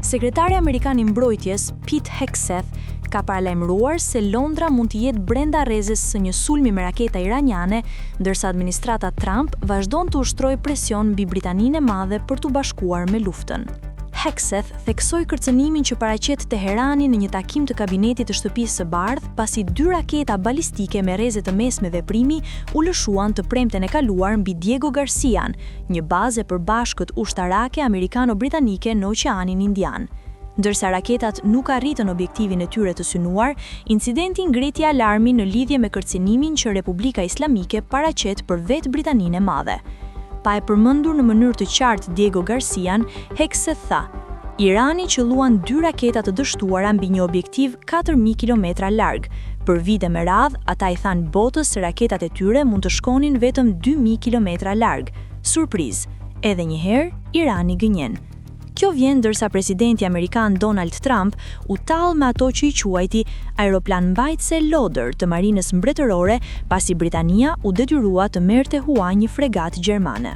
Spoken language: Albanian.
Sekretari Amerikan i Mbrojtjes, Pete Hegseth, ka paralajmëruar se Londra mund të jetë brenda rrezës së një sulmi me raketa iraniane, ndërsa administrata Trump vazhdon të ushtrojë presion mbi Britaninë e Madhe për t'u bashkuar me luftën. Hegseth theksoi kërcënimin që paraqet Teherani në një takim të kabinetit të Shtëpisë së Bardhë, pasi 2 raketa balistike me rreze të mesme veprimi u lëshuan të premten e kaluar mbi Diego Garcian, një bazë e përbashkët ushtarake amerikano-britanike në Oqeanin Indian. Ndërsa raketat nuk arritën objektivin e tyre të synuar, incidenti ngriti alarmin në lidhje me kërcënimin që Republika Islamike paraqet për vetë Britaninë e Madhe. Pa e përmendur në mënyrë të qartë Diego Garcian, Hegseth tha: Irani qëlluan 2 raketa të dështuara mbi një objektiv 4000 kilometra larg. Për vite me radhë, ata i thanë botës se raketat e tyre mund të shkonin vetëm 2000 kilometra larg. Surprizë, edhe një herë Irani gënjen. Kjo vjen ndërsa presidenti amerikan Donald Trump u tall me ato që i quajti aeroplan mbajtëse lodër të marinës mbretërore, pasi Britania u detyrua të merrte huaj një fregatë gjermane.